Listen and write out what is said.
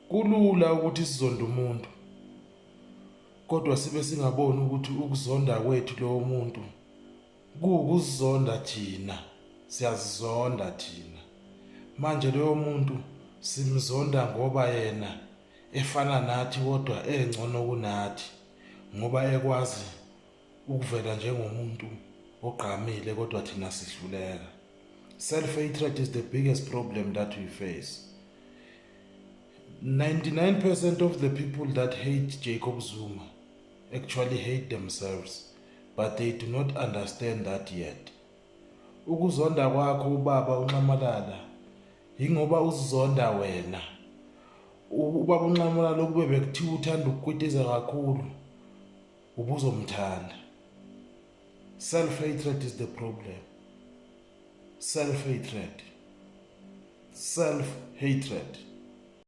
Kulula ukuthi sizonde umuntu, kodwa sibe singaboni ukuthi ukuzonda kwethu lowo muntu kuwukuzonda thina, siyazizonda thina. Manje loyo muntu simzonda ngoba yena efana nathi kodwa engcono kunathi, ngoba ekwazi ukuvela njengomuntu ogqamile kodwa thina sihluleka. Self-hatred is the biggest problem that we face. 99% of the people that hate Jacob Zuma actually hate themselves, but they do not understand that yet. Ukuzonda kwakho ubaba uNxamalala ingoba uzonda wena. Ubaba uNxamalala lokube bekuthiwa uthanda ukukwitiza kakhulu ubuzomthanda. Self-hatred is the problem. Self-hatred. Self-hatred.